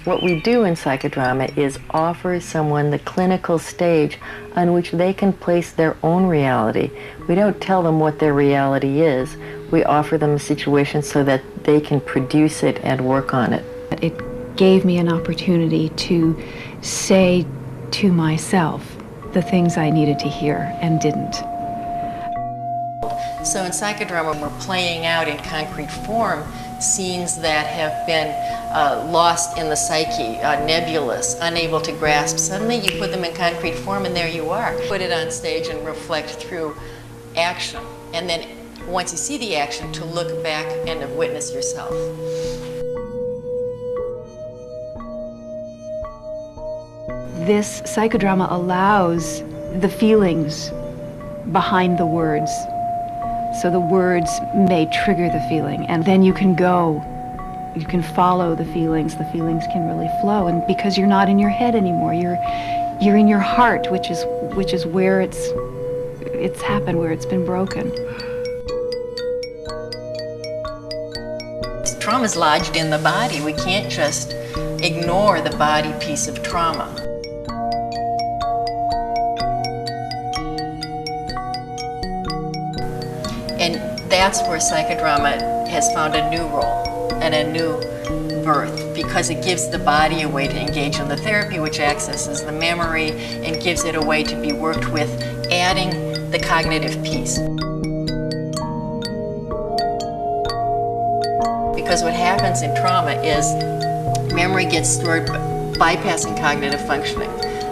What we do in psychodrama is offer someone the clinical stage on which they can place their own reality. We don't tell them what their reality is. We offer them a situation so that they can produce it and work on it. It gave me an opportunity to say to myself the things I needed to hear and didn't. So in psychodrama, we're playing out in concrete form scenes that have been lost in the psyche, nebulous, unable to grasp. Suddenly you put them in concrete form and there you are. Put it on stage and reflect through action. And then once you see the action, to look back and to witness yourself. This psychodrama allows the feelings behind the words. So the words may trigger the feeling, and then you can follow the feelings can really flow, and because you're not in your head anymore, you're in your heart, which is where it's happened, where it's been broken. Trauma is lodged in the body. We can't just ignore the body piece of trauma. And that's where psychodrama has found a new role and a new birth, because it gives the body a way to engage in the therapy, which accesses the memory and gives it a way to be worked with, adding the cognitive piece. Because what happens in trauma is memory gets stored bypassing cognitive functioning.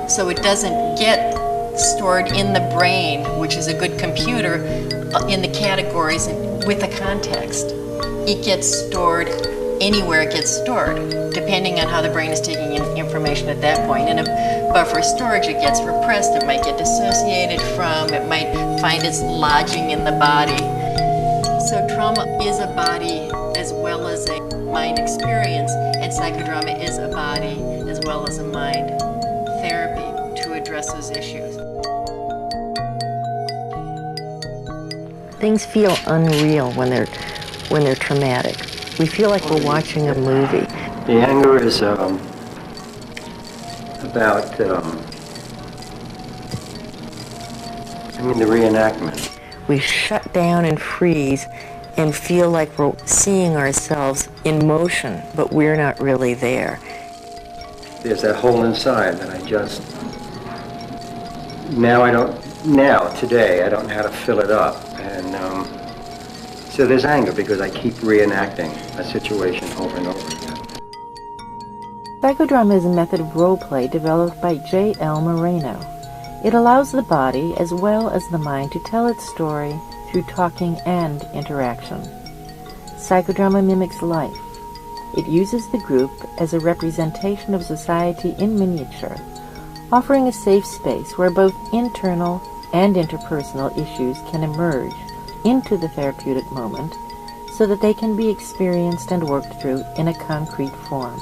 So it doesn't get stored in the brain, which is a good computer, in the categories with the context. It gets stored anywhere it gets stored, depending on how the brain is taking in information at that point. In a buffer storage, it gets repressed, it might get dissociated from, it might find its lodging in the body. So trauma is a body as well as a mind experience, and psychodrama is a body as well as a mind therapy to address those issues. Things feel unreal when they're traumatic. We feel like we're watching a movie. The anger is about the reenactment. We shut down and freeze and feel like we're seeing ourselves in motion, but we're not really there. There's that hole inside that today, I don't know how to fill it up. And so there's anger because I keep reenacting a situation over and over again. Psychodrama is a method of role play developed by J.L. Moreno. It allows the body as well as the mind to tell its story through talking and interaction. Psychodrama mimics life. It uses the group as a representation of society in miniature, offering a safe space where both internal and interpersonal issues can emerge into the therapeutic moment so that they can be experienced and worked through in a concrete form.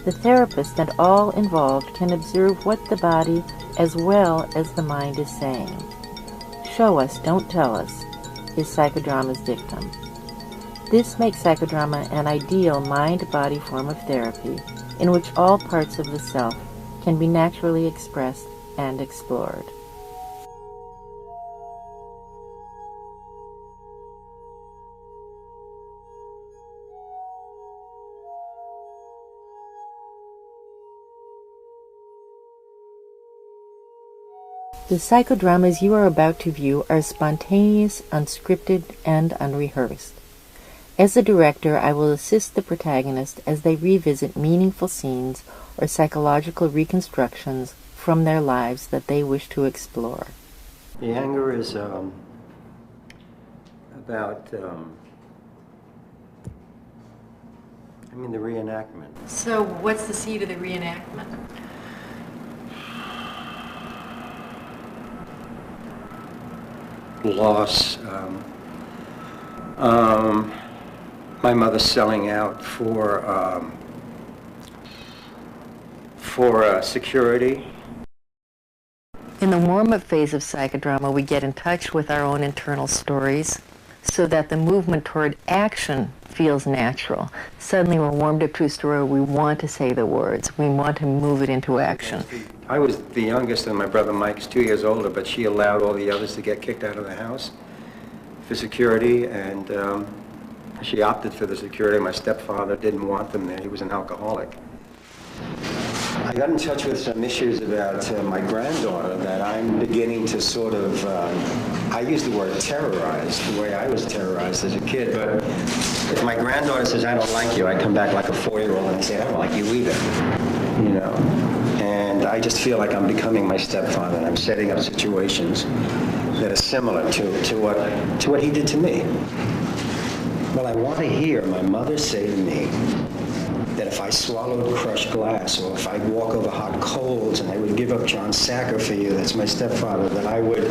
The therapist and all involved can observe what the body as well as the mind is saying. Show us, don't tell us, is psychodrama's dictum. This makes psychodrama an ideal mind-body form of therapy in which all parts of the self can be naturally expressed and explored. The psychodramas you are about to view are spontaneous, unscripted, and unrehearsed. As a director, I will assist the protagonist as they revisit meaningful scenes or psychological reconstructions from their lives that they wish to explore. The anger is about the reenactment. So what's the seed of the reenactment? loss, my mother selling out for security. In the warm-up phase of psychodrama, we get in touch with our own internal stories so that the movement toward action feels natural. Suddenly we're warmed up to a story, we want to say the words, we want to move it into action. I was the youngest, and my brother Mike's 2 years older, but she allowed all the others to get kicked out of the house for security, and she opted for the security. My stepfather didn't want them there. He was an alcoholic. I got in touch with some issues about my granddaughter that I'm beginning to sort of, I use the word terrorize, the way I was terrorized as a kid. But if my granddaughter says, I don't like you, I come back like a 4-year-old and I say, I don't like you either, you know. And I just feel like I'm becoming my stepfather, and I'm setting up situations that are similar to what he did to me. Well, I want to hear my mother say to me that if I swallowed crushed glass, or if I walk over hot coals and I would give up John Sacker for you, that's my stepfather, that I would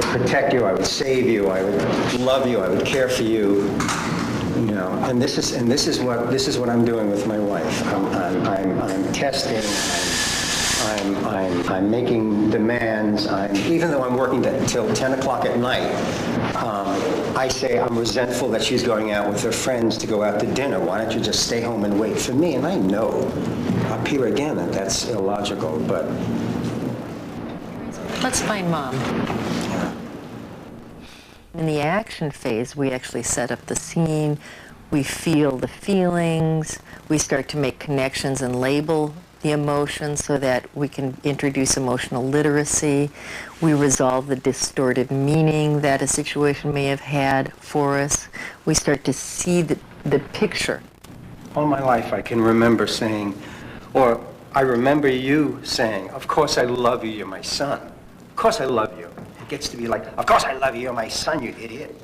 protect you, I would save you, I would love you, I would care for you, you know. And this is what I'm doing with my wife. I'm testing. I'm making demands. Even though I'm working till 10 o'clock at night, I say I'm resentful that she's going out with her friends to go out to dinner. Why don't you just stay home and wait for me? And I know, up here again, that that's illogical, but... Let's find Mom. In the action phase, we actually set up the scene, we feel the feelings, we start to make connections and label the emotions so that we can introduce emotional literacy. We resolve the distorted meaning that a situation may have had for us. We start to see the picture. All my life I can remember saying, or I remember you saying, of course I love you, you're my son. Of course I love you. It gets to be like, of course I love you, you're my son, you idiot.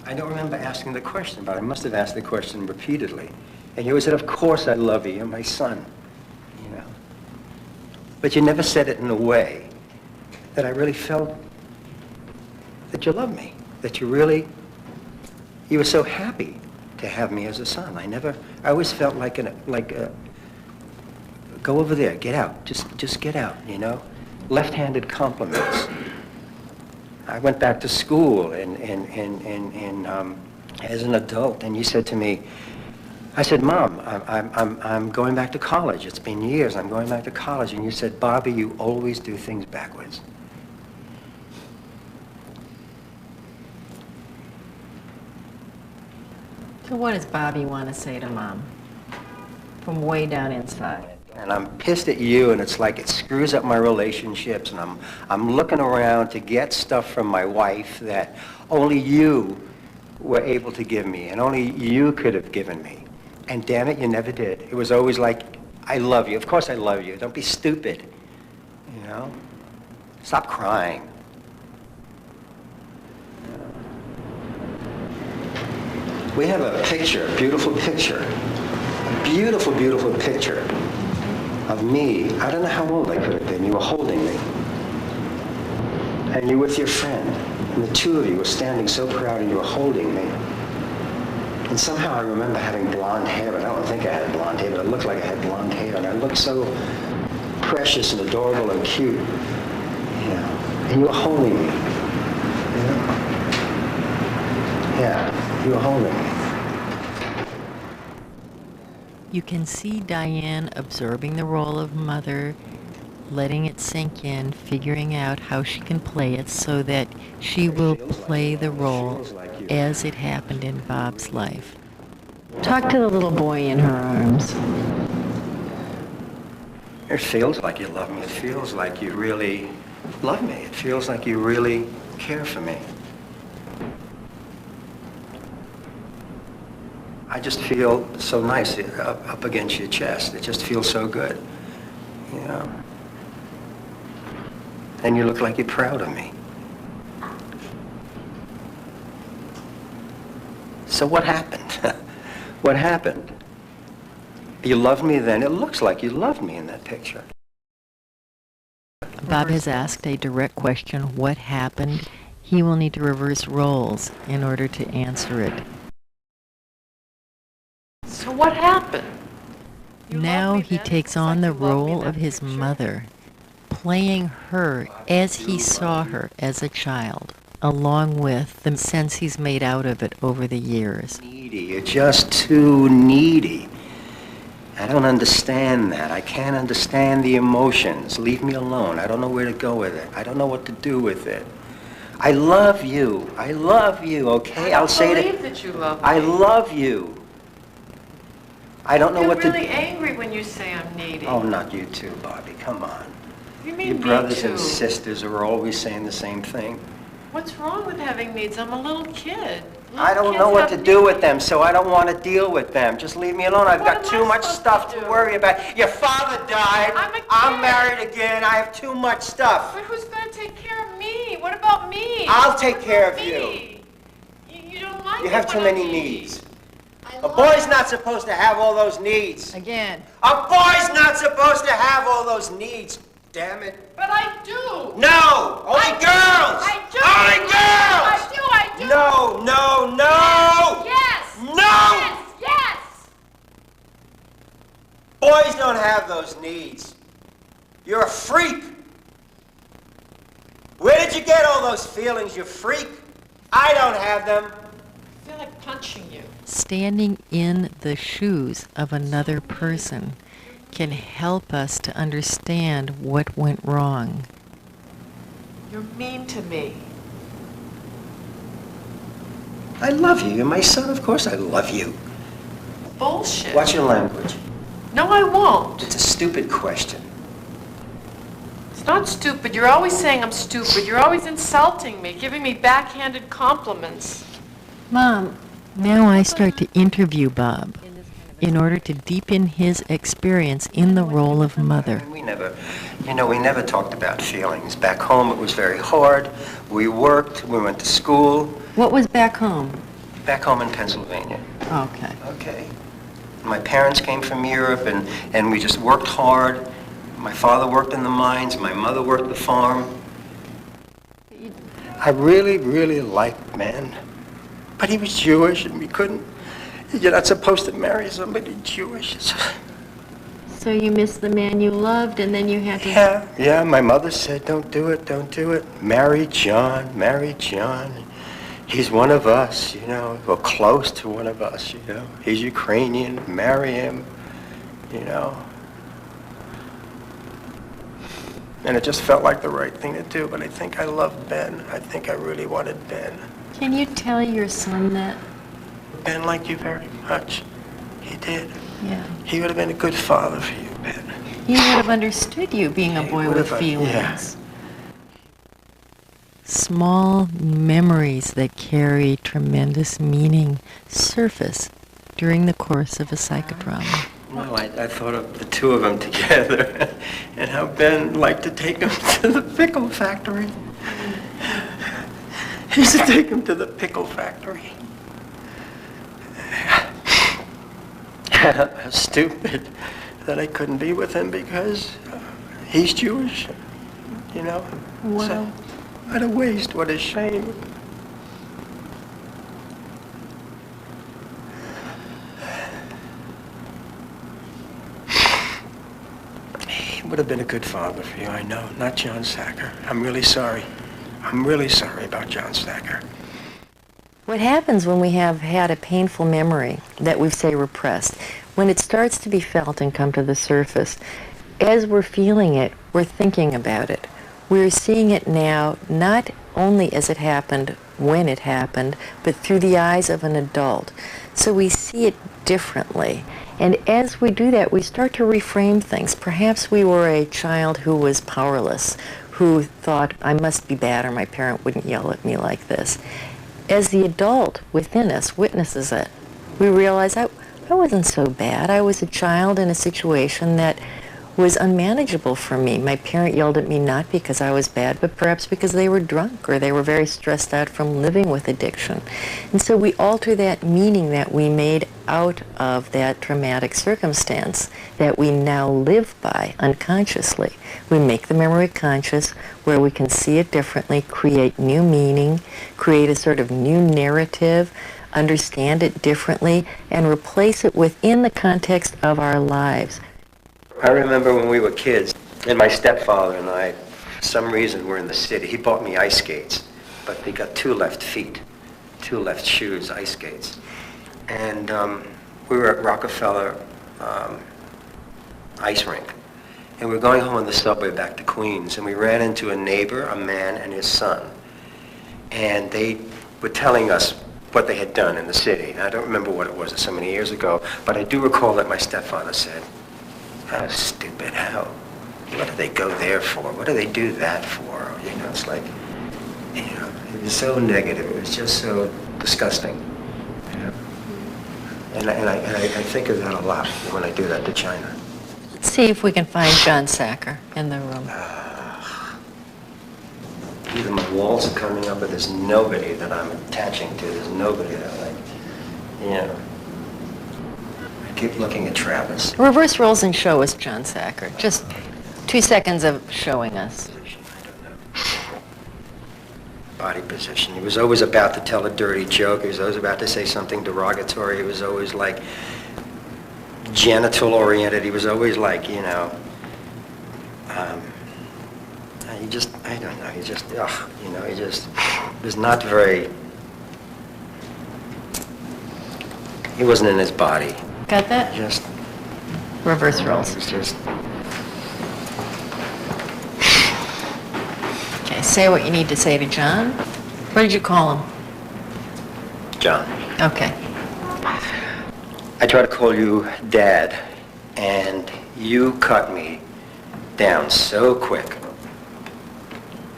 I don't remember asking the question, but I must have asked the question repeatedly. And you always said, of course I love you, you're my son. But you never said it in a way that I really felt that you loved me, that you were so happy to have me as a son. I always felt like go over there, get out, just get out, you know? Left-handed compliments. I went back to school and as an adult, and you said to me, I said, Mom, I'm going back to college. It's been years. I'm going back to college. And you said, Bobby, you always do things backwards. So what does Bobby want to say to Mom from way down inside? And I'm pissed at you, and it's like it screws up my relationships, and I'm looking around to get stuff from my wife that only you were able to give me, and only you could have given me. And damn it, you never did. It was always like, I love you. Of course I love you. Don't be stupid. You know? Stop crying. We have a picture, a beautiful picture. A beautiful, beautiful picture of me. I don't know how old I could have been. You were holding me. And you were with your friend. And the two of you were standing so proud and you were holding me. And somehow I remember having blonde hair, but I don't think I had blonde hair, but it looked like I had blonde hair, and I looked so precious and adorable and cute, you know. And you were holding me, you know. Yeah, you were holding me. You can see Diane absorbing the role of mother, letting it sink in, figuring out how she can play it so that she will play the role as it happened in Bob's life. Talk to the little boy in her arms. It feels like you love me. It feels like you really love me. It feels like you really care for me. I just feel so nice up against your chest. It just feels so good, you know. And you look like you're proud of me. So what happened? What happened? You loved me then. It looks like you loved me in that picture. Bob has asked a direct question, what happened? He will need to reverse roles in order to answer it. So what happened? Now he takes on the role of his mother, playing her as he saw her as a child, along with the sense he's made out of it over the years. Needy. You're just too needy. I don't understand that. I can't understand the emotions. Leave me alone. I don't know where to go with it. I don't know what to do with it. I love you. I love you, okay? I'll say I believe that you love me. I love you. I don't know what to do. You're really angry when you say I'm needy. Oh, not you too, Bobby. Come on. You mean Your me brothers too? and sisters are always saying the same thing. What's wrong with having needs? I'm a little kid. I don't know what to do with them, so I don't want to deal with them. Just leave me alone. I've got What am too I much supposed stuff to to do? worry about. Your father died. I'm a kid. I'm married again. I have too much stuff. But who's going to take care of me? What about me? I'll take What care about of me? You don't like You it have too when I many need. needs. A boy's not supposed to have all those needs. Again. A boy's not supposed to have all those needs. Damn it. But I do. No! Only girls! I do. Only girls! I do. No, no, no! Yes. No! Yes. Yes. Boys don't have those needs. You're a freak. Where did you get all those feelings, you freak? I don't have them. I feel like punching you. Standing in the shoes of another person can help us to understand what went wrong. You're mean to me. I love you. You're my son. Of course I love you. Bullshit. Watch your language. No, I won't. It's a stupid question. It's not stupid. You're always saying I'm stupid. You're always insulting me, giving me backhanded compliments. Mom, Now I start to interview Bob in order to deepen his experience in the role of mother. We never talked about feelings. Back home it was very hard. We worked, we went to school. what was back home? Back home in Pennsylvania. Okay. Okay. My parents came from Europe and we just worked hard. My father worked in the mines, my mother worked the farm. I really, really liked Ben. But he was Jewish and we couldn't. You're not supposed to marry somebody Jewish. So you missed the man you loved, and then you had to... Yeah, my mother said, don't do it, don't do it. Marry John, marry John. He's one of us, you know, or close to one of us, you know. He's Ukrainian, marry him, you know. And it just felt like the right thing to do, but I think I loved Ben. I think I really wanted Ben. Can you tell your son that? Ben liked you very much. He did. Yeah. He would have been a good father for you, Ben. He would have understood you being a He boy would with have, feelings. yeah. Small memories that carry tremendous meaning surface during the course of a psychodrama. Well, I thought of the two of them together and how Ben liked to take them to the pickle factory. He used to take him to the pickle factory. How stupid that I couldn't be with him because he's Jewish, you know? Wow. So, what a waste, what a shame. He would have been a good father for you, I know. Not John Sacker. I'm really sorry. I'm really sorry about John Sacker. What happens when we have had a painful memory that we say repressed, when it starts to be felt and come to the surface, as we're feeling it, we're thinking about it. We're seeing it now not only as it happened when it happened, but through the eyes of an adult. So we see it differently. And as we do that, we start to reframe things. Perhaps we were a child who was powerless, who thought, I must be bad or my parent wouldn't yell at me like this. As the adult within us witnesses it, we realize I wasn't so bad. I was a child in a situation that was unmanageable for me. My parent yelled at me not because I was bad, but perhaps because they were drunk or they were very stressed out from living with addiction. And so we alter that meaning that we made out of that traumatic circumstance that we now live by unconsciously. We make the memory conscious where we can see it differently, create new meaning, create a sort of new narrative, understand it differently, and replace it within the context of our lives. I remember when we were kids, and my stepfather and I, for some reason, were in the city. He bought me ice skates, but he got 2 left feet, 2 left shoes, ice skates. And we were at Rockefeller ice rink. And we were going home on the subway back to Queens, and we ran into a neighbor, a man, and his son. And they were telling us what they had done in the city. And I don't remember what it was so many years ago, but I do recall that my stepfather said, "How stupid, what do they go there for? What do they do that for?" You know, it's like, you know, it was so negative. It was just so disgusting. You know? And I think of that a lot when I do that to China. Let's see if we can find John Sacker in the room. Either my walls are coming up, or there's nobody that I'm attaching to. There's nobody that, like, you know. I keep looking at Travis. Reverse roles and show us John Sacker. Just 2 seconds of showing us. I don't know. Body position. He was always about to tell a dirty joke. He was always about to say something derogatory. He was always, like, genital-oriented. He was always, like, you know, I don't know, he just, you know, he just was not very, he wasn't in his body. Got that? Just, Reverse roles. it was just, Okay, say what you need to say to John. What did you call him? John. Okay. I try to call you Dad, and you cut me down so quick.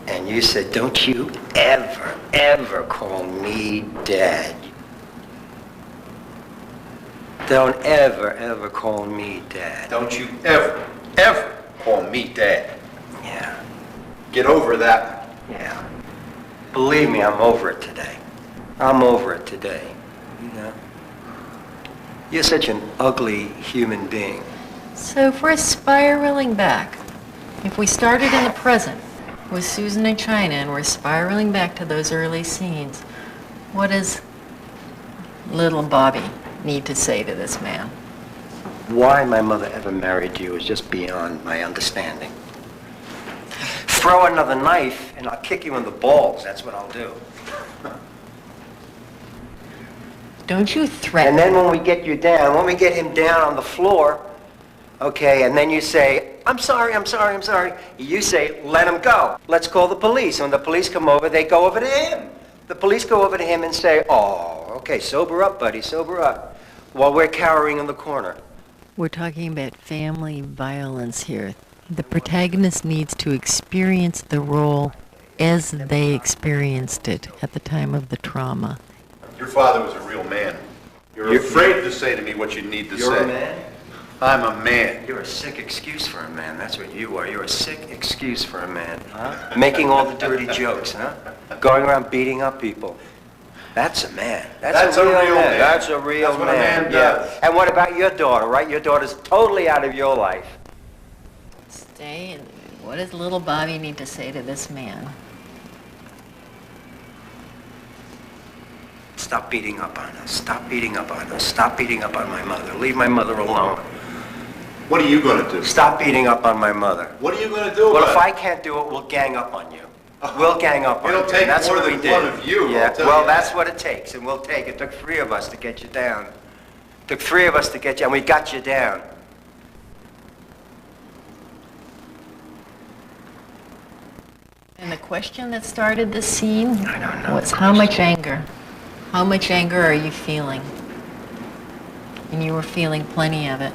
And you said, "Don't you ever, ever call me Dad. Don't ever, ever call me Dad." Don't you ever, ever call me Dad. Yeah, Get over that. yeah. Believe me, I'm over it today. I'm over it today, you know. You're such an ugly human being. So if we're spiraling back, if we started in the present with Susan and China and we're spiraling back to those early scenes, what does little Bobby need to say to this man? Why my mother ever married you is just beyond my understanding. Throw another knife and I'll kick you in the balls. That's what I'll do. Don't you threaten. And then when we get you down, when we get him down on the floor, okay, and then you say, "I'm sorry, I'm sorry, I'm sorry." You say, "Let him go. Let's call the police." When the police come over, they go over to him. The police go over to him and say, "Oh, okay, sober up, buddy, sober up," while we're cowering in the corner. We're talking about family violence here. The protagonist needs to experience the role as they experienced it at the time of the trauma. Your father was a real man. You're afraid to say to me what you need to say. You're a man? I'm a man. You're a sick excuse for a man. That's what you are. You're a sick excuse for a man. Huh? Making all the dirty jokes, huh? Going around beating up people. That's a man. That's a real man. That's a real That's what a man. man does. Yeah. And what about your daughter, right? Your daughter's totally out of your life. Stay. What does little Bobby need to say to this man? Stop beating up on us. Stop beating up on us. Stop beating up on my mother. Leave my mother alone. What are you going to do? Stop beating up on my mother. What are you going to do Well, about if it? I can't do it, we'll gang up on you. We'll gang up on you. It'll take That's more what than we did. one of you, Yeah, I'll tell well, you that's that. what it takes, and we'll take it. It took 3 of us to get you down. It took 3 of us to get you, and we got you down. And the question that started the scene I don't know was the how question. much anger? How much anger are you feeling? And you were feeling plenty of it.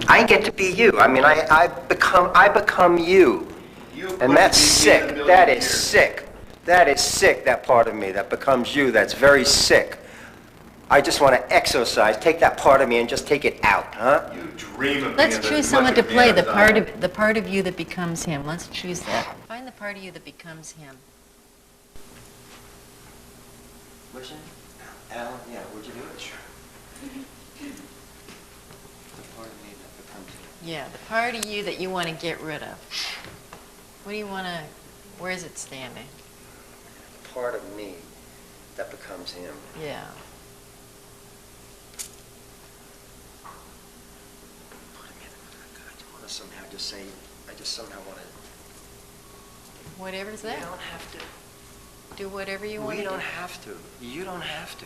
I get to be you. I mean, I become you. You And couldn't that's be sick. me in a million That is years. sick. That is sick, that part of me that becomes you. That's very sick. I just want to exorcise, take that part of me and just take it out, huh? You dream of Let's being choose as someone much to of a play man the as I part am. of the part of you that becomes him. Let's choose that. Find the part of you that becomes him. What's that? Al, yeah, would you do it? Sure. The part of me that becomes you. Yeah, the part of you that you want to get rid of. What do you want to? Where is it standing? The part of me that becomes him. Yeah. Part of me that I just want to somehow just say, I just somehow want to. Whatever's You there. don't have to. Do whatever you want We to do. don't have to. You don't have to.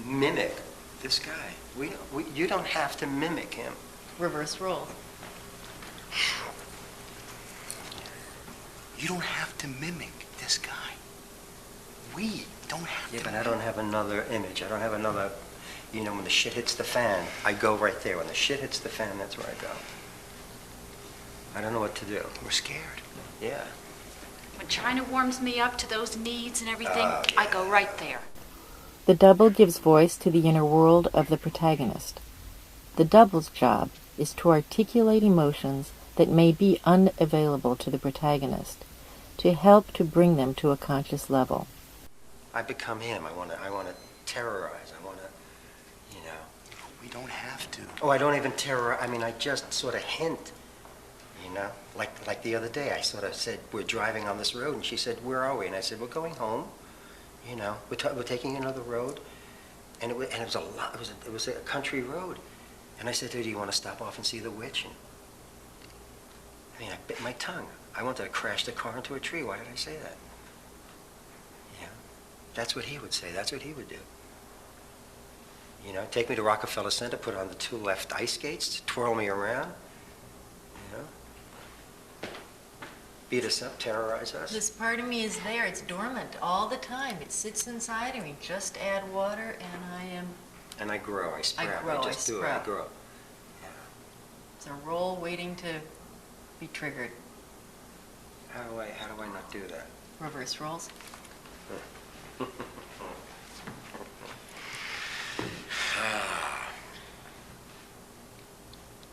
Mimic this guy. You don't have to mimic him. Reverse role. You don't have to mimic this guy. We don't have Yeah, to. but I don't have another image. I don't have another, when the shit hits the fan, I go right there. When the shit hits the fan, that's where I go. I don't know what to do. We're scared. Yeah. When China warms me up to those needs and everything, I go right there. The double gives voice to the inner world of the protagonist. The double's job is to articulate emotions that may be unavailable to the protagonist, to help to bring them to a conscious level. I become him. I want to terrorize. I want to, We don't have to. Oh, I don't even terrorize. I mean, I just sort of hint, Like the other day, I sort of said, we're driving on this road, and she said, where are we? And I said, we're going home. We're taking another road. And it was a lot. It was a country road. And I said to her, do you want to stop off and see the witch? And, I bit my tongue. I wanted to crash the car into a tree. Why did I say that? That's what he would say. That's what he would do. Take me to Rockefeller Center, put on the 2 left ice skates, twirl me around, beat us up, terrorize us. This part of me is there. It's dormant all the time. It sits inside of me. Just add water, and I am. And I grow. I sprout. grow, I just do it. I sprout. grow. It's a role waiting to be triggered. How do I not do that? Reverse roles.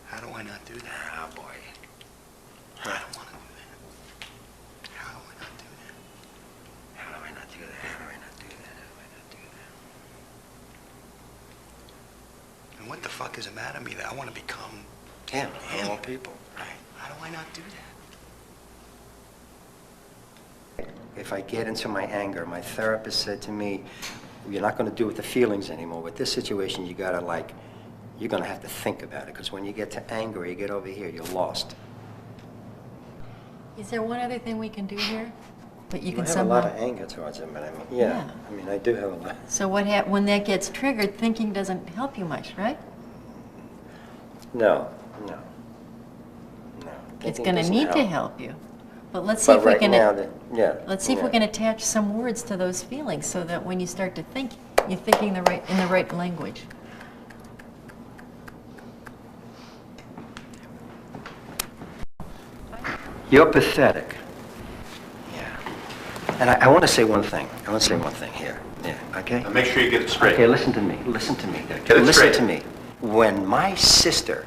How do I not do that? Oh, boy. I don't want to do that. How do I not do that? How do I not do that? How do I not do that? How do I not do that? And what the fuck is the matter with me that I want to become Him, him? of all people. Right? How do I not do that? If I get into my anger, my therapist said to me, you're not going to do with the feelings anymore. With this situation, you're going to have to think about it, because when you get to anger, you get over here, you're lost. Is there one other thing we can do here? That you can I have somehow. a lot of anger towards him, but Yeah. I do have a lot. So when that gets triggered, thinking doesn't help you much, right? No. It's Thinking going to doesn't need to help. help you. But let's see But if we right can. now, Let's see if we can attach some words to those feelings, so that when you start to think, you're thinking in the right language. You're pathetic. Yeah. And I want to say one thing. I want to say one thing here. Yeah, okay? Now make sure you get it straight. Okay, listen to me. Listen to me. Get it Listen straight. to me. When my sister,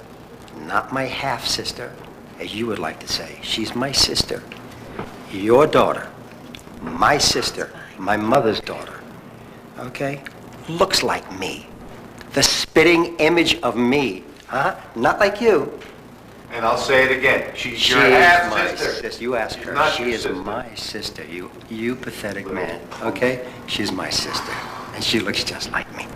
not my half-sister, as you would like to say, she's my sister, your daughter, my sister, my mother's daughter, okay, looks like me. The spitting image of me, huh? Not like you. And I'll say it again. She's She your is my half-sister. sister. You ask She's her. not She your is sister. my sister. You pathetic man. Okay? She's my sister, and she looks just like me.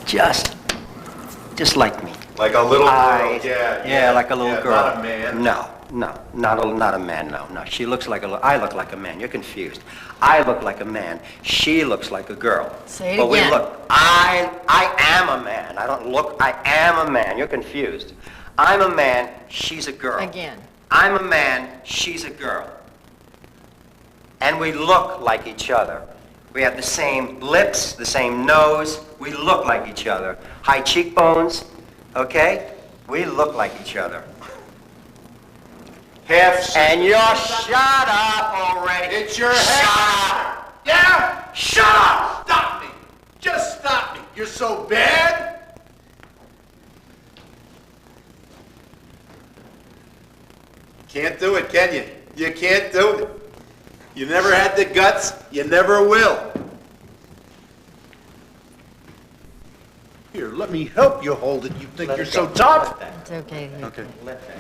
Just like me. Like a little girl. Eyes. Yeah, like a little yeah, girl. not a man. No, not a man. No. She looks like I look like a man. You're confused. I look like a man. She looks like a girl. Say it but again. we look. I am a man. I don't look. I am a man. You're confused. I'm a man. She's a girl. Again. I'm a man. She's a girl. And we look like each other. We have the same lips, the same nose. We look like each other. High cheekbones, okay? We look like each other. Half-sister. And you're shut up already. It's your Shut half. up! Yeah? Shut up! Stop Just stop me. You're so bad. Can't do it, can you? You can't do it. You never had the guts. You never will. Here, let me help you hold it. You think you're so tough? It's okay. Okay. Let that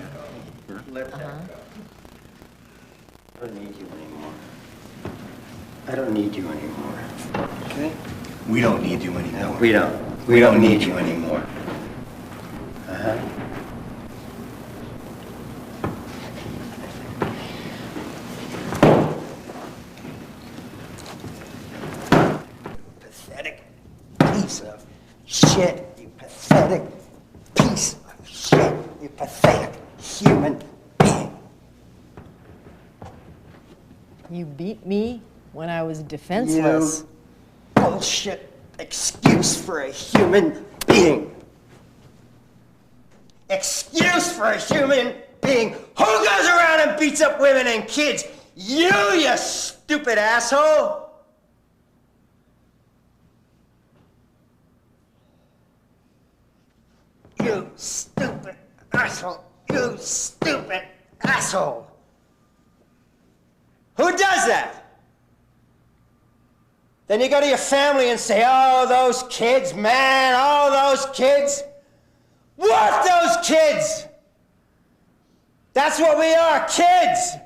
go. Let that go. I don't need you anymore. I don't need you anymore. Okay? We don't need you anymore. No, we don't. We don't need you anymore. Uh-huh. Pathetic piece of shit. You pathetic piece of shit. You pathetic human being. You beat me when I was defenseless. You bullshit excuse for a human being. Excuse for a human being. Who goes around and beats up women and kids? You stupid asshole. You stupid asshole. You stupid asshole. Who does that? Then you go to your family and say, oh, those kids, man, oh, those kids. What, those kids? That's what we are, kids.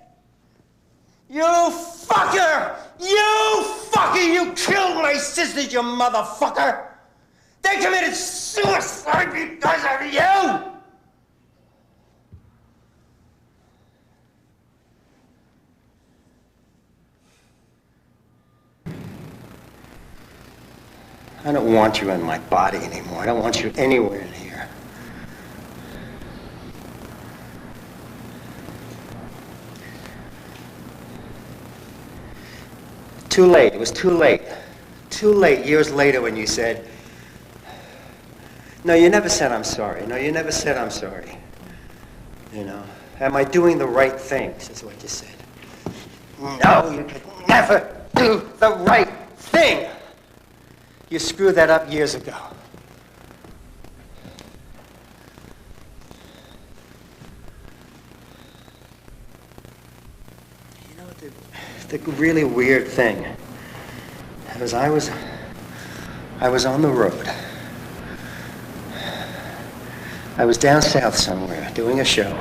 You fucker! You fucker! You killed my sisters, you motherfucker! They committed suicide because of you! I don't want you in my body anymore. I don't want you anywhere in here. Too late. It was too late. Too late years later when you said, no, you never said I'm sorry. No, you never said I'm sorry. You know, am I doing the right things? Is what you said. No, you could never do the right thing. You screwed that up years ago. You know, the really weird thing was I was on the road. I was down south somewhere doing a show,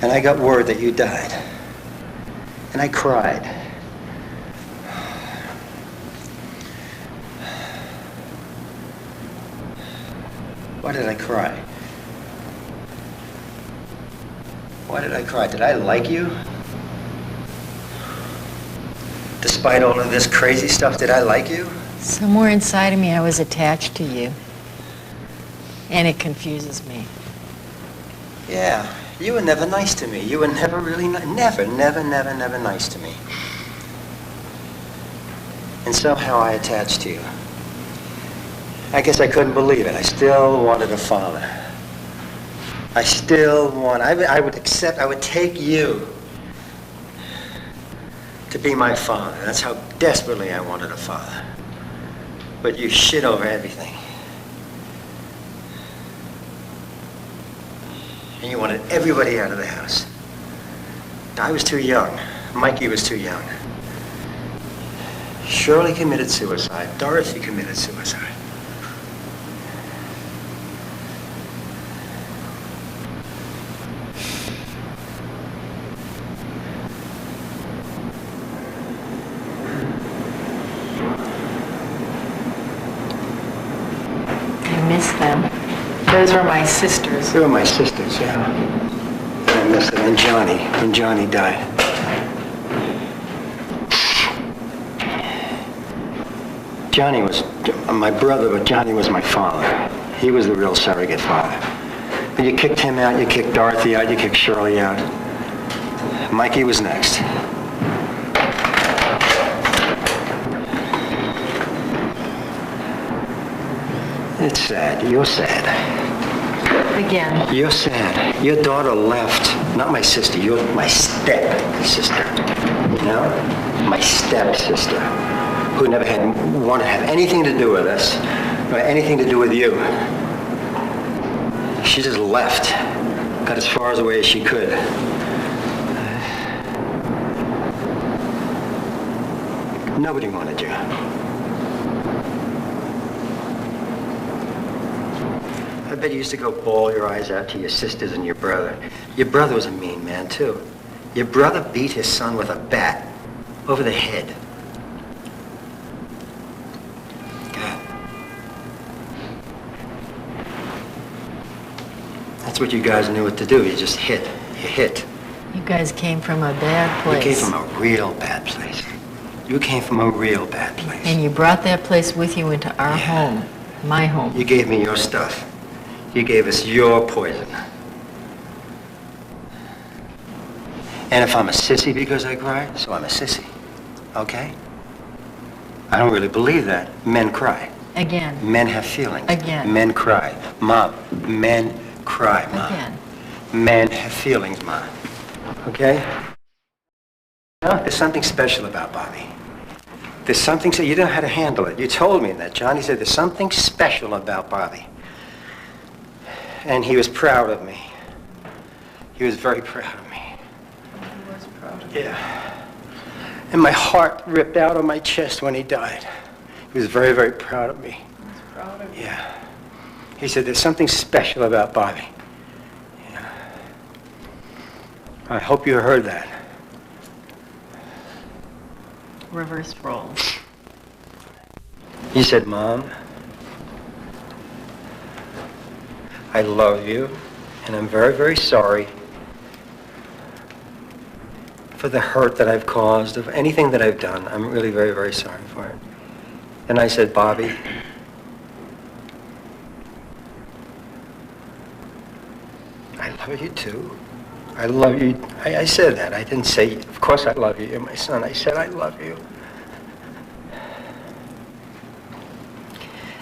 and I got word that you died. And I cried. Why did I cry? Why did I cry? Did I like you? Despite all of this crazy stuff, did I like you? Somewhere inside of me, I was attached to you. And it confuses me. Yeah, you were never nice to me. You were never really never nice to me. And somehow I attached to you. I guess I couldn't believe it. I still wanted a father. I still want, I would take you to be my father. That's how desperately I wanted a father. But you shit over everything. And you wanted everybody out of the house. I was too young. Mikey was too young. Shirley committed suicide. Dorothy committed suicide. Those were my sisters. They were my sisters, yeah. And I miss them. And Johnny, when Johnny died. Johnny was my brother, but Johnny was my father. He was the real surrogate father. And you kicked him out, you kicked Dorothy out, you kicked Shirley out. Mikey was next. It's sad. You're sad. Again. You're sad. Your daughter left. Not my sister. You're my step-sister. You know? My step-sister. who never wanted to have anything to do with us, or anything to do with you. She just left, got as far away as she could. Nobody wanted you. I bet you used to go bawl your eyes out to your sisters and your brother. Your brother was a mean man, too. Your brother beat his son with a bat over the head. God. That's what you guys knew what to do. You just hit. You hit. You guys came from a bad place. You came from a real bad place. You came from a real bad place. And you brought that place with you into our home, my home. You gave me your stuff. You gave us your poison. And if I'm a sissy because I cry, so I'm a sissy. Okay? I don't really believe that. Men cry. Again. Men have feelings. Again. Men cry. Mom, men cry, Mom. Again. Men have feelings, Mom. Okay? No, there's something special about Bobby. There's something, so you don't know how to handle it. You told me that, John. He said there's something special about Bobby. And he was proud of me. He was very proud of me. He was proud of you. Yeah. And my heart ripped out of my chest when he died. He was very, very proud of me. He was proud of you. Yeah. He said there's something special about Bobby. Yeah. I hope you heard that. Reverse roles. He said, Mom, I love you, and I'm very, very sorry for the hurt that I've caused, of anything that I've done. I'm really very, very sorry for it. And I said, Bobby, I love you too. I love you. I said that. I didn't say, of course I love you. You're my son. I said, I love you.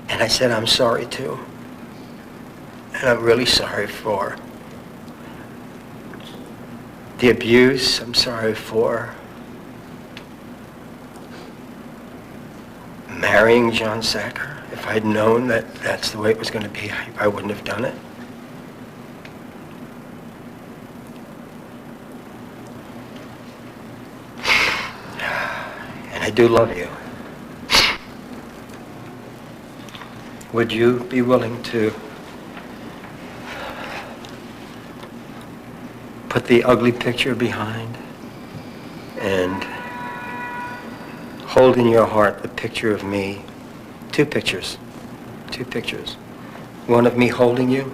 And I said, I'm sorry too. And I'm really sorry for the abuse. I'm sorry for marrying John Sacker. If I'd known that that's the way it was going to be, I wouldn't have done it. And I do love you. Would you be willing to put the ugly picture behind and hold in your heart the picture of me? Two pictures. One of me holding you,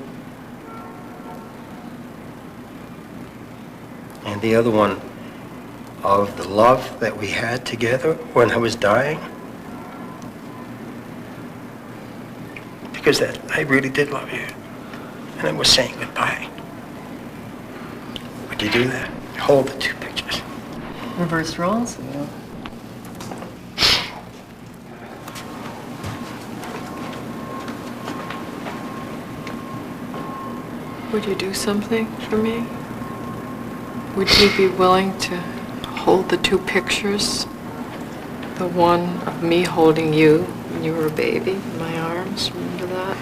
and the other one of the love that we had together when I was dying. Because I really did love you, and I was saying goodbye. Would you do that? Hold the two pictures. Reverse roles? Yeah. Would you do something for me? Would you be willing to hold the two pictures? The one of me holding you when you were a baby in my arms, remember that?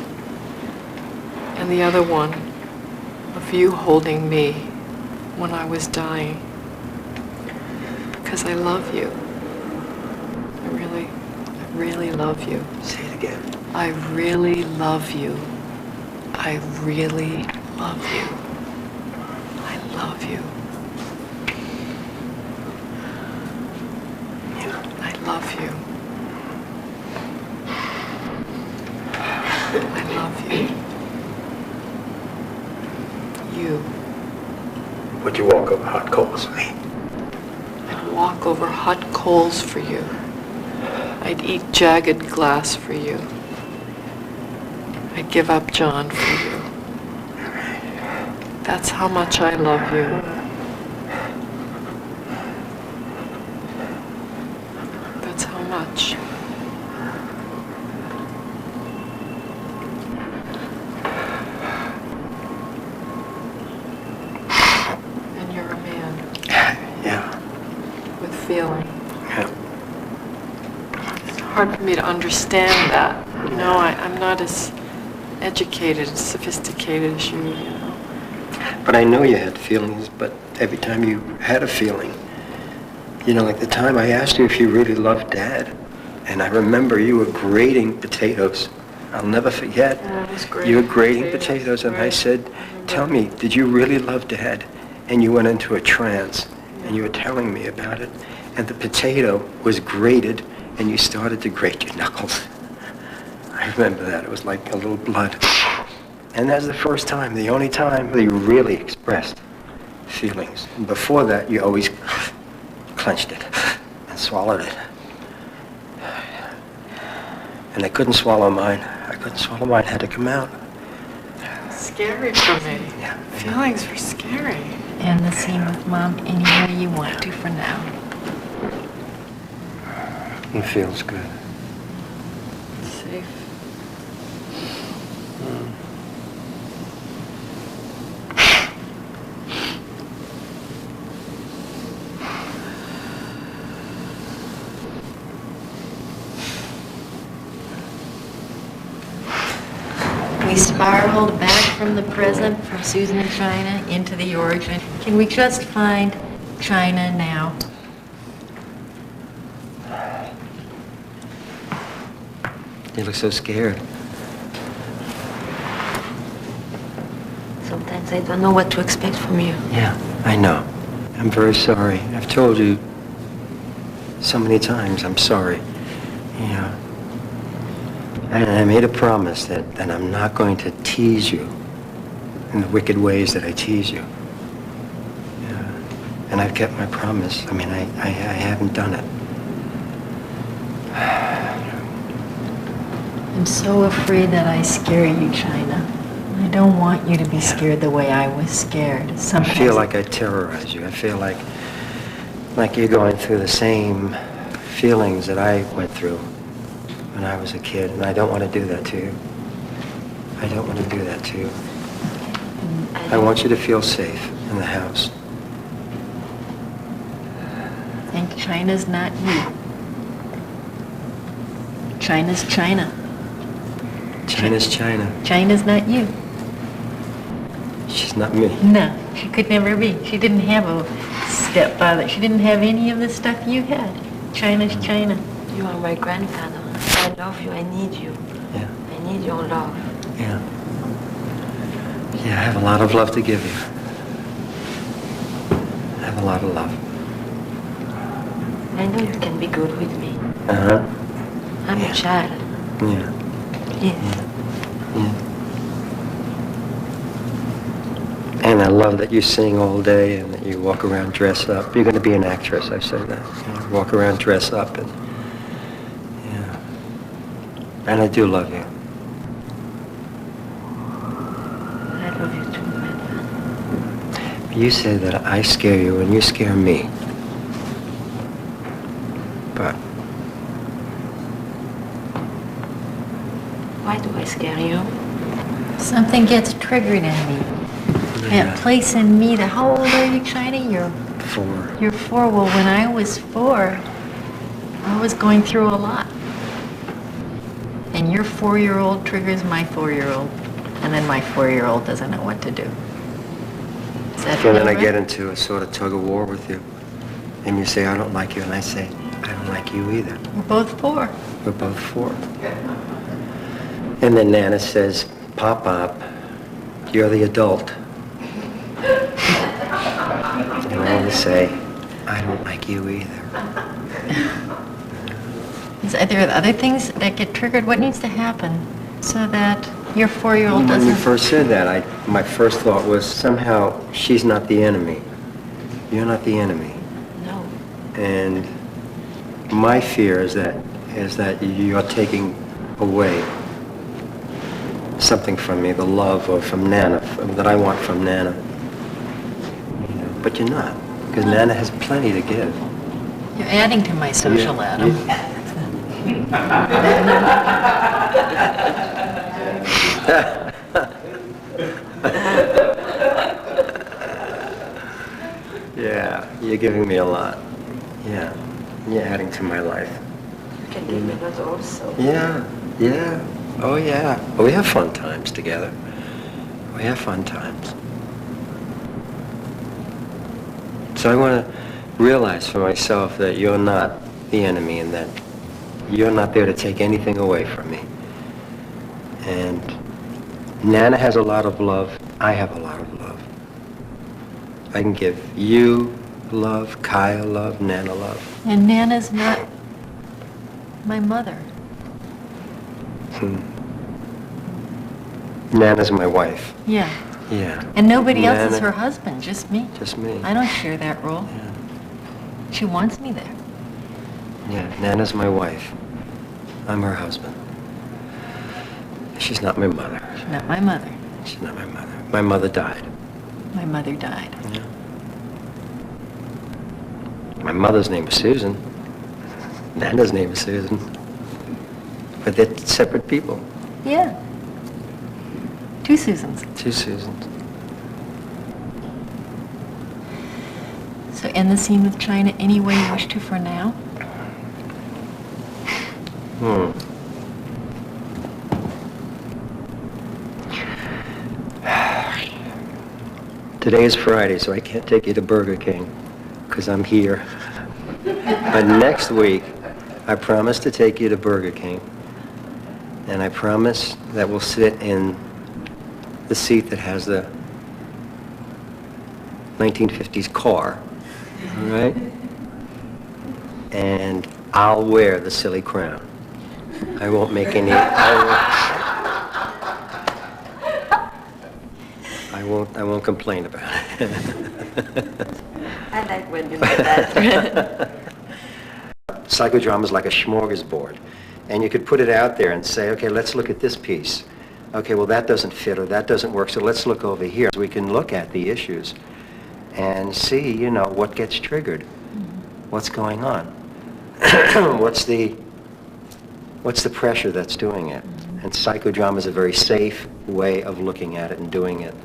And the other one of you holding me when I was dying. Because I love you. I really love you. Say it again. I really love you. I really love you. I love you. I love you. I love you. You. Would you walk over hot coals for me? I'd walk over hot coals for you. I'd eat jagged glass for you. I'd give up John for you. That's how much I love you. That's how much. And you're a man. Yeah. With feeling. Yeah. hard for me to understand that. You know, I'm not as educated, as sophisticated as you know. But I know you had feelings, but every time you had a feeling, you know, like the time I asked you if you really loved Dad, and I remember you were grating potatoes. I'll never forget. Yeah, I was grating you were grating potatoes, and I said, tell me, did you really love Dad? And you went into a trance, and you were telling me about it, and the potato was grated, and you started to grate your knuckles. I remember that. It was like a little blood. And that's the first time, the only time that you really expressed feelings. And before that, you always clenched it and swallowed it. And I couldn't swallow mine. I couldn't swallow mine. It had to come out. Scary for me. Yeah. Feelings were scary. And the same with Mom, anywhere you want to for now. It feels good. Safe. We spiraled back from the present, from Susan and China, into the origin. Can we just find China now? You look so scared. Sometimes I don't know what to expect from you. Yeah, I know. I'm very sorry. I've told you so many times I'm sorry. Yeah. And I made a promise that I'm not going to tease you in the wicked ways that I tease you. Yeah. And I've kept my promise. I mean, I haven't done it. I'm so afraid that I scare you, China. I don't want you to be scared the way I was scared. Sometimes I feel like I terrorize you. I feel like you're going through the same feelings that I went through when I was a kid, and I don't want to do that to you. I don't want to do that to you. I want you to feel safe in the house. And China's not you. China's China. China's China. China's not you. She's not me. No, she could never be. She didn't have a stepfather. She didn't have any of the stuff you had. China's China. You are my grandfather. I love you. I need you. Yeah. I need your love. Yeah. Yeah, I have a lot of love to give you. I have a lot of love. I know you can be good with me. Uh-huh. I'm a child. Yeah. Yes. Yeah. And I love that you sing all day and that you walk around dress up. You're going to be an actress, I said that. You know, walk around dress up and, yeah. And I do love you. I love you too, Grandpa. You say that I scare you and you scare me. But Why do I scare you? Something gets triggered in me. That place in me, how old are you, China? You're 4. You're 4. Well, when I was 4, I was going through a lot. And your 4-year-old triggers my 4-year-old. And then my 4-year-old doesn't know what to do. Is that And then I right? get into a sort of tug of war with you. And you say, I don't like you. And I say, I don't like you either. We're both 4. We're both 4. And then Nana says, Pop, you're the adult. And I always say, I don't like you either. Are there other things that get triggered? What needs to happen so that your 4-year-old When you doesn't... first said that, my first thought was somehow she's not the enemy. You're not the enemy. No. And my fear is that you're taking away something from me, the love or from Nana, that I want from Nana. You know, but you're not, because Nana has plenty to give. You're adding to my social Adam. Yeah, you're giving me a lot. Yeah, you're adding to my life. can give me that also. Yeah, yeah. Oh, yeah. Well, we have fun times together. We have fun times. So I want to realize for myself that you're not the enemy and that you're not there to take anything away from me. And Nana has a lot of love. I have a lot of love. I can give you love, Kaya love, Nana love. And Nana's not my mother. Nana's my wife. Yeah. Yeah. And nobody else is Nana- her husband, just me. Just me. I don't share that role. Yeah. She wants me there. Yeah, Nana's my wife. I'm her husband. She's not my mother. She's not my mother. She's not my mother. My mother died. My mother died. Yeah. My mother's name was Susan. Nana's name is Susan. But they're separate people. Yeah. Two Susans. Two Susans. So end the scene with China any way you wish to for now? Today is Friday, so I can't take you to Burger King because I'm here. But next week, I promise to take you to Burger King. And I promise that we'll sit in the seat that has the 1950s car, all right? And I'll wear the silly crown. I won't make any, I won't complain about it. I like when you do that. Psychodrama is like a smorgasbord. And you could put it out there and say, okay, let's look at this piece. Okay, well, that doesn't fit or that doesn't work, so let's look over here. We can look at the issues and see, you know, what gets triggered. What's going on? What's the pressure that's doing it? And psychodrama is a very safe way of looking at it and doing it.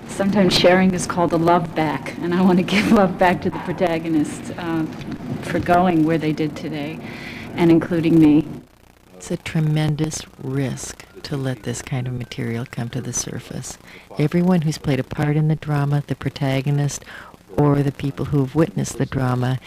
Sometimes sharing is called a love back, and I want to give love back to the protagonists for going where they did today, and including me. It's a tremendous risk to let this kind of material come to the surface. Everyone who's played a part in the drama, the protagonist, or the people who have witnessed the drama,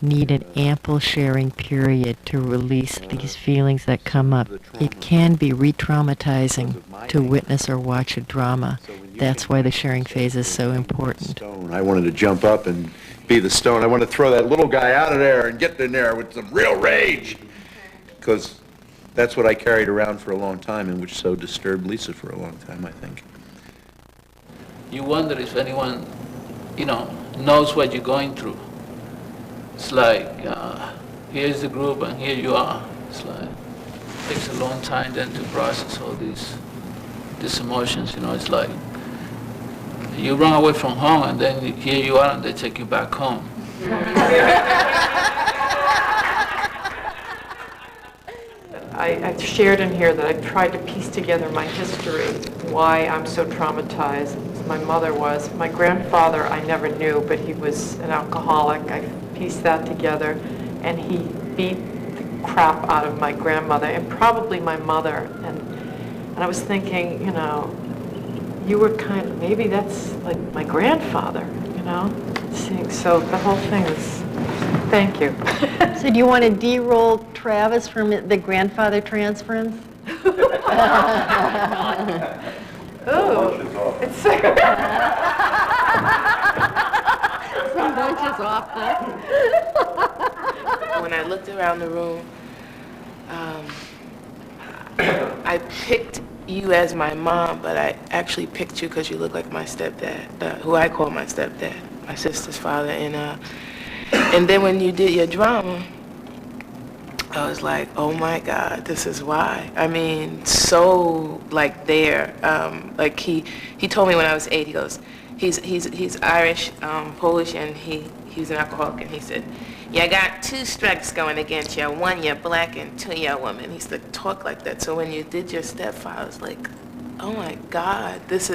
need an ample sharing period to release these feelings that come up. It can be re-traumatizing to witness or watch a drama. That's why the sharing phase is so important. I wanted to jump up and be the stone. I wanted to throw that little guy out of there and get in there with some real rage. Because that's what I carried around for a long time and which so disturbed Lisa for a long time, I think. You wonder if anyone, knows what you're going through. It's like, here's the group and here you are. It's like, it takes a long time then to process all these emotions, It's like, you run away from home and then here you are and they take you back home. I shared in here that I tried to piece together my history, why I'm so traumatized. My mother was. My grandfather I never knew, but he was an alcoholic. I pieced that together, and he beat the crap out of my grandmother and probably my mother. And I was thinking, you were maybe that's like my grandfather, So the whole thing is, thank you. So do you want to de-roll Travis from the grandfather transference? Oh, it's some bunches off there. When I looked around the room, I picked you as my mom, but I actually picked you because you look like my stepdad, who I call my stepdad, my sister's father. And then when you did your drama, I was like, oh my God, this is why. I mean, so there. Like he told me when I was 8, he goes, he's Irish, Polish, and he's an alcoholic, and he said, you got 2 strikes going against you. 1, you're black, and 2, you're a woman. He used to talk like that. So when you did your stepfather, I was like, oh my God, it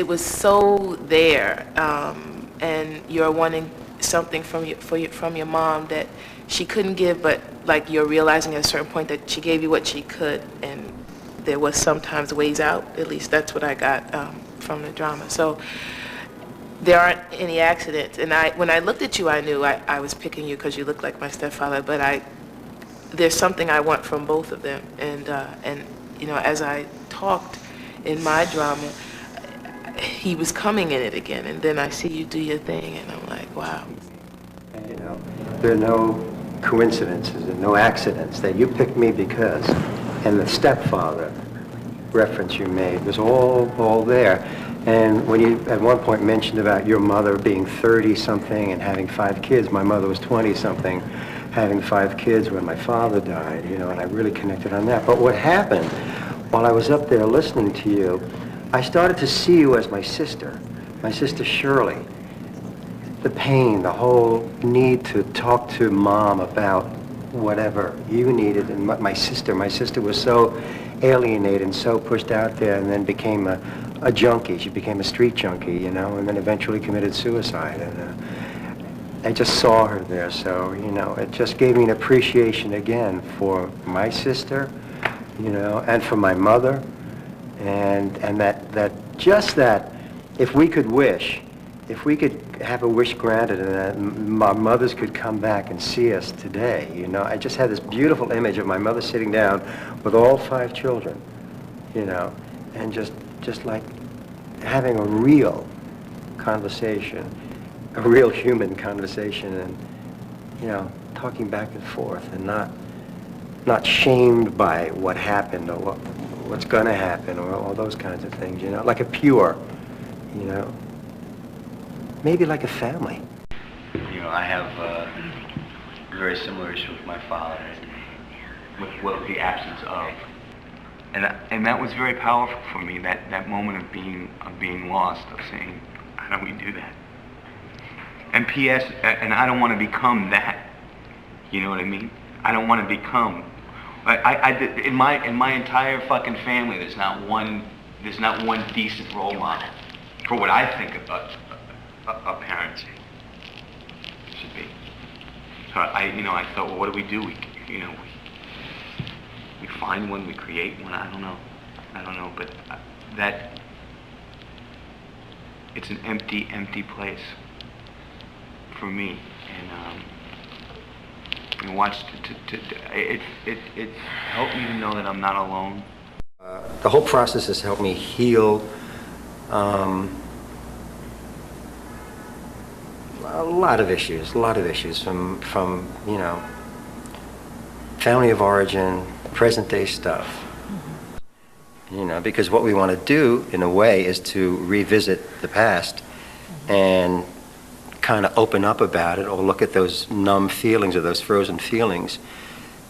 was so there. And you're wanting something from your mom that she couldn't give, but like you're realizing at a certain point that she gave you what she could, and there was sometimes ways out. At least that's what I got from the drama. So there aren't any accidents. And when I looked at you, I knew I was picking you because you look like my stepfather. But there's something I want from both of them. And you know, as I talked in my drama, he was coming in it again. And then I see you do your thing, and I'm like, wow. You know, there are no coincidences and no accidents. That you picked me because, and the stepfather reference you made was all there. And when you at one point mentioned about your mother being 30-something and having 5 kids, my mother was 20-something, having 5 kids when my father died, you know, and I really connected on that. But what happened while I was up there listening to you, I started to see you as my sister Shirley. The pain, the whole need to talk to Mom about whatever you needed, and my sister was so alienated and so pushed out there, and then became a junkie. She became a street junkie, you know, and then eventually committed suicide. And I just saw her there, so, you know, it just gave me an appreciation again for my sister, you know, and for my mother, and that if we could wish, if we could have a wish granted and that my mothers could come back and see us today, you know. I just had this beautiful image of my mother sitting down with all 5 children, you know, and just like having a real conversation, a real human conversation, and, you know, talking back and forth, and not shamed by what happened or what's going to happen or all those kinds of things, you know, like a pure, you know. Maybe like a family. You know, I have a very similar issue with my father, with the absence of, and that was very powerful for me. That moment of being lost, of saying, how do we do that? And P.S. And I don't want to become that. You know what I mean? I don't want to become. In my entire fucking family, there's not one decent role model for what I think about a parent should be. So I thought, well, what do? We find one, we create one. I don't know, but it's an empty place for me, and watch it helped me to know that I'm not alone. The whole process has helped me heal a lot of issues from you know, family of origin, present day stuff. You know, because what we want to do in a way is to revisit the past and kind of open up about it, or look at those numb feelings or those frozen feelings,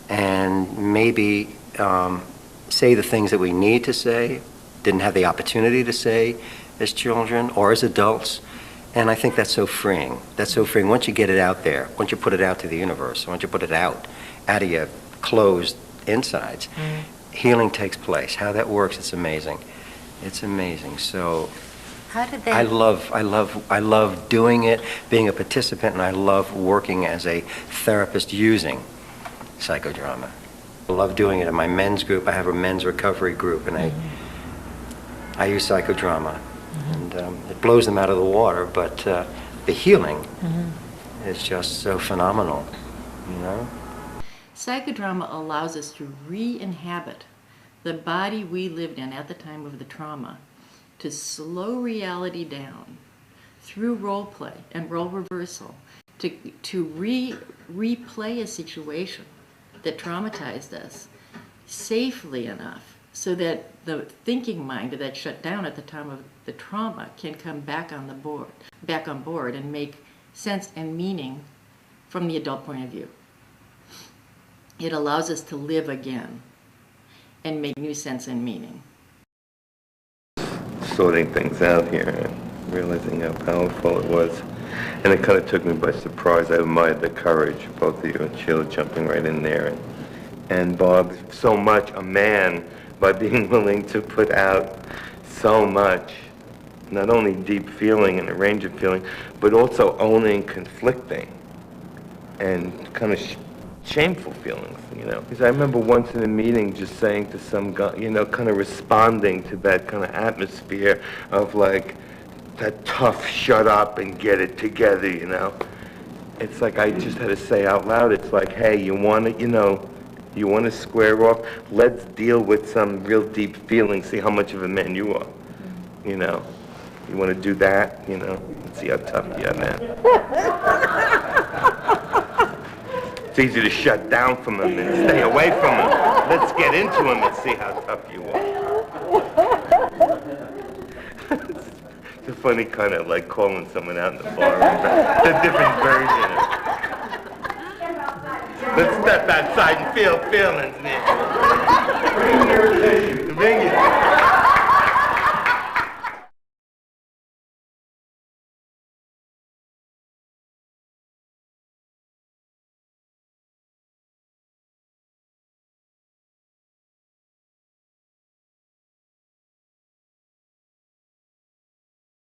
and maybe say the things that we need to say, didn't have the opportunity to say as children or as adults. And I think that's so freeing. That's so freeing. Once you get it out there, once you put it out to the universe, once you put it out of your closed insides, healing takes place. How that works, it's amazing. It's amazing. So how did they... I love doing it, being a participant, and I love working as a therapist using psychodrama. I love doing it in my men's group. I have a men's recovery group, and I use psychodrama. And it blows them out of the water, but the healing is just so phenomenal, you know? Psychodrama allows us to re-inhabit the body we lived in at the time of the trauma, to slow reality down through role play and role reversal, to replay a situation that traumatized us safely enough so that the thinking mind that shut down at the time of the trauma can come back on board and make sense and meaning from the adult point of view. It allows us to live again and make new sense and meaning. Sorting things out here and realizing how powerful it was. And it kind of took me by surprise. I admired the courage, both of you, and Sheila jumping right in there. And Bob, so much a man by being willing to put out so much Not only deep feeling and a range of feeling, but also owning conflicting and kind of shameful feelings, you know. Because I remember once in a meeting just saying to some guy, you know, kind of responding to that kind of atmosphere of like, that tough shut up and get it together, you know. It's like I just had to say out loud, it's like, hey, you want to, you know, you want to square off? Let's deal with some real deep feelings, see how much of a man you are, you know. You want to do that, you know? Let's see how tough you are, man. It's easy to shut down from him and stay away from him. Let's get into him and see how tough you are. It's a funny kind of like calling someone out in the bar. It's a different version of it. Let's step outside and feel feelings, man.